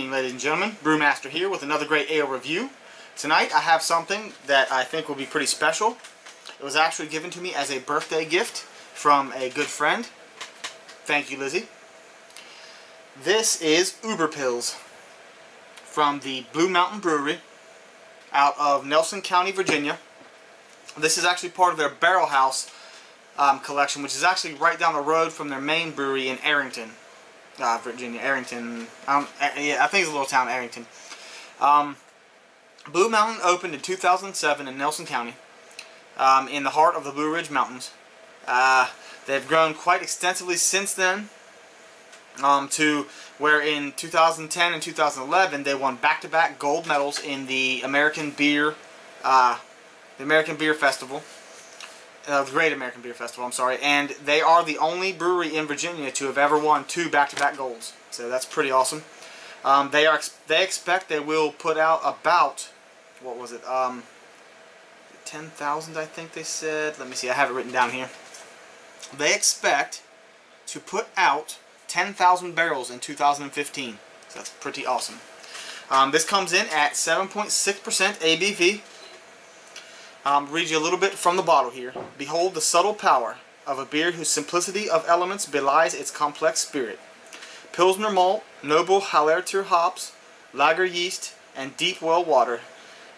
evening, ladies and gentlemen. Brewmaster here with another great ale review. Tonight I have something that I think will be pretty special. It was actually given to me as a birthday gift from a good friend. Thank you, Lizzie. This is Uber Pils from the Blue Mountain Brewery out of Nelson County, Virginia. This is actually part of their Barrel House collection, which is actually right down the road from their main brewery in Arrington, Virginia. Arrington, I think it's a little town, Arrington. Blue Mountain opened in 2007 in Nelson County, in the heart of the Blue Ridge Mountains. They've grown quite extensively since then, to where in 2010 and 2011 they won back-to-back gold medals in the American Beer Festival. The Great American Beer Festival, I'm sorry, and they are the only brewery in Virginia to have ever won 2 back-to-back golds. So that's pretty awesome. They expect they will put out about, what was it, 10,000 I think they said. Let me see, I have it written down here. They expect to put out 10,000 barrels in 2015. So that's pretty awesome. This comes in at 7.6% ABV. Read you a little bit from the bottle here. Behold the subtle power of a beer whose simplicity of elements belies its complex spirit. Pilsner malt, noble Hallertau hops, lager yeast, and deep well water.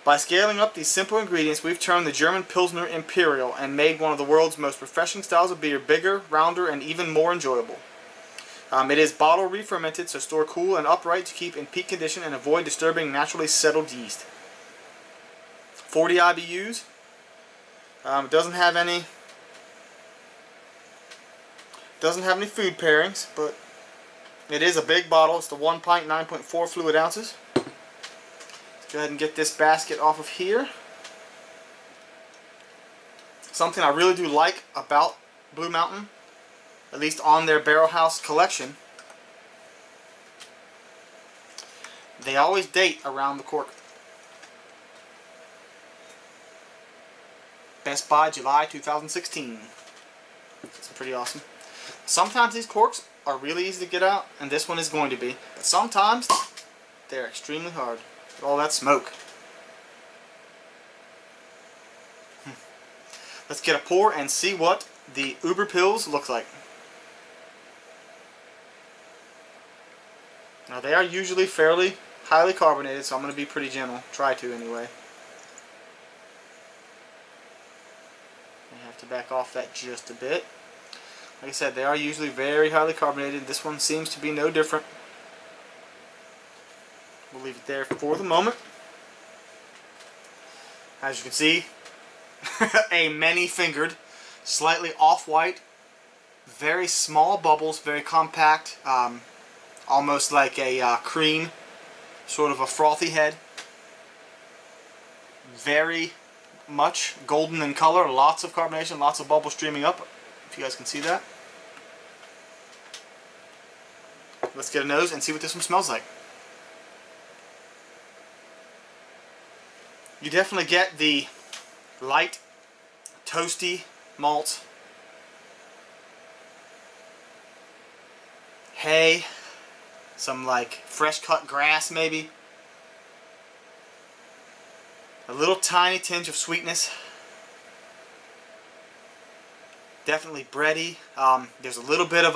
By scaling up these simple ingredients, we've turned the German Pilsner Imperial and made one of the world's most refreshing styles of beer bigger, rounder, and even more enjoyable. It is bottle re-fermented, so store cool and upright to keep in peak condition and avoid disturbing naturally settled yeast. 40 IBUs. It doesn't have any food pairings, but it is a big bottle. It's the 1 pint, 9.4 fluid ounces. Let's go ahead and get this basket off of here. Something I really do like about Blue Mountain, at least on their Barrel House collection, they always date around the cork. Best by July 2016. It's pretty awesome. Sometimes these corks are really easy to get out, and this one is going to be. But sometimes they're extremely hard. Look at all that smoke. Let's get a pour and see what the Uber Pils looks like. Now they are usually fairly highly carbonated, so I'm going to be pretty gentle. Try to anyway. To back off that just a bit. Like I said, they are usually very highly carbonated. This one seems to be no different. We'll leave it there for the moment. As you can see, a many-fingered, slightly off-white, very small bubbles, very compact, almost like a cream, sort of a frothy head. Very much golden in color, lots of carbonation, lots of bubbles streaming up, if you guys can see that. Let's get a nose and see what this one smells like. You definitely get the light, toasty malt, hay, some like fresh cut grass maybe. A little tiny tinge of sweetness. Definitely bready. There's a little bit of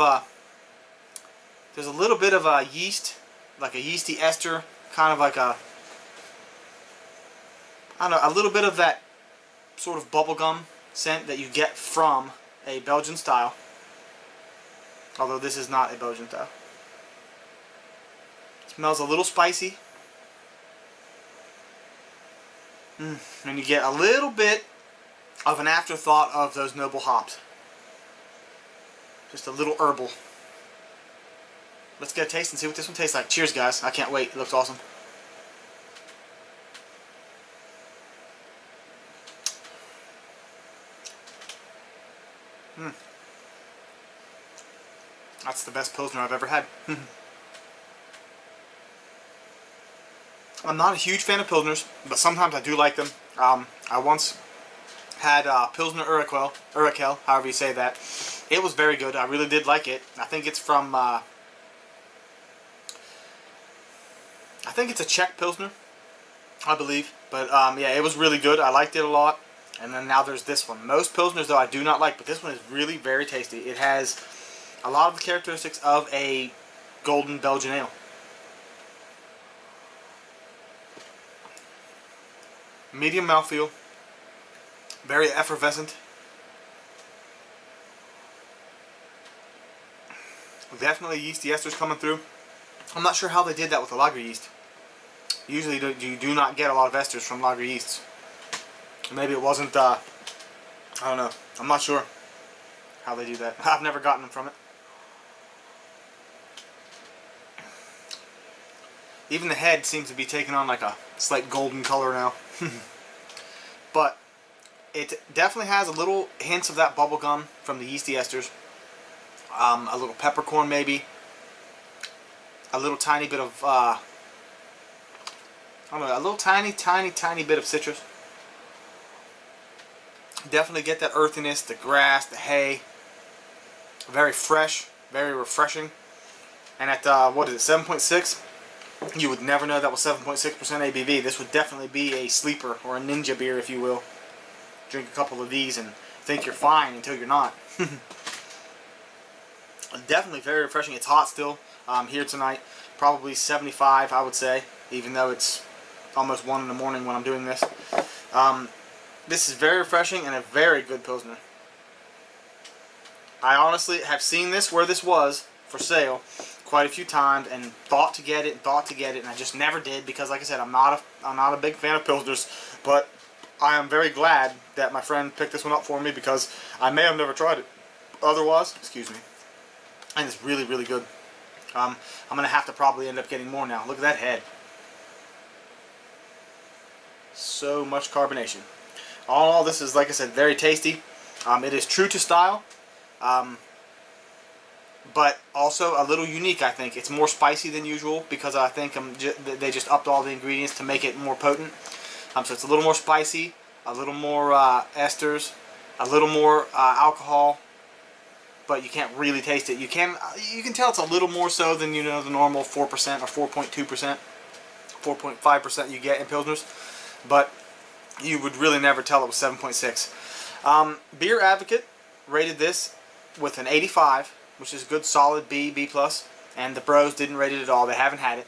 a yeast, like a yeasty ester, kind of like a, I don't know, a little bit of that sort of bubblegum scent that you get from a Belgian style. Although this is not a Belgian style. It smells a little spicy. And you get a little bit of an afterthought of those noble hops. Just a little herbal. Let's get a taste and see what this one tastes like. Cheers, guys. I can't wait. It looks awesome. That's the best Pilsner I've ever had. I'm not a huge fan of Pilsners, but sometimes I do like them. I once had Pilsner Urquell, however you say that. It was very good. I really did like it. I think it's from I think it's a Czech Pilsner, I believe. But yeah, it was really good. I liked it a lot. And then now there's this one. Most Pilsners, though, I do not like, but this one is really very tasty. It has a lot of the characteristics of a golden Belgian ale. Medium mouthfeel. Very effervescent. Definitely yeasty esters coming through. I'm not sure how they did that with the lager yeast. Usually you do not get a lot of esters from lager yeasts. Maybe it wasn't, I don't know. I'm not sure how they do that. I've never gotten them from it. Even the head seems to be taking on like a slight golden color now. But it definitely has a little hints of that bubble gum from the yeasty esters. A little peppercorn maybe. A little tiny bit of, I don't know, a little tiny bit of citrus. Definitely get that earthiness, the grass, the hay. Very fresh, very refreshing. And at, what is it, 7.6? You would never know that was 7.6% ABV. This would definitely be a sleeper, or a ninja beer, if you will. Drink a couple of these and think you're fine until you're not. Definitely very refreshing. It's hot still here tonight. Probably 75, I would say, even though it's almost 1 in the morning when I'm doing this. This is very refreshing and a very good Pilsner. I honestly have seen this where this was for sale quite a few times and thought to get it, and I just never did because, like I said, I'm not a big fan of Pilsners, but I am very glad that my friend picked this one up for me because I may have never tried it otherwise. Excuse me. And it's really, really good. I'm going to have to probably end up getting more now. Look at that head. So much carbonation. All in all, this is, like I said, very tasty. It is true to style, but also a little unique, I think. It's more spicy than usual because I think they just upped all the ingredients to make it more potent. So it's a little more spicy, a little more esters, a little more alcohol, but you can't really taste it. You can tell it's a little more so than, you know, the normal 4% or 4.2%, 4.5% you get in Pilsners, but you would really never tell it was 7.6. Beer Advocate rated this with an 85, which is a good solid B, B+, and the Bros didn't rate it at all. They haven't had it.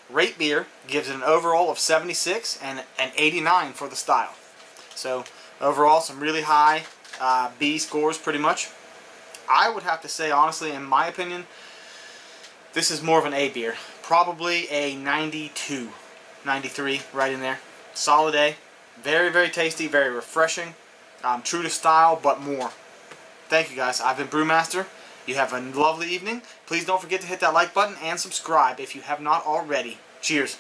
Rate Beer gives it an overall of 76 and an 89 for the style. So overall, some really high B scores pretty much. I would have to say, honestly, in my opinion, this is more of an A beer. Probably a 92, 93, right in there. Solid A. Very, very tasty, very refreshing. True to style, but more. Thank you, guys. I've been Brewmaster. You have a lovely evening. Please don't forget to hit that like button and subscribe if you have not already. Cheers.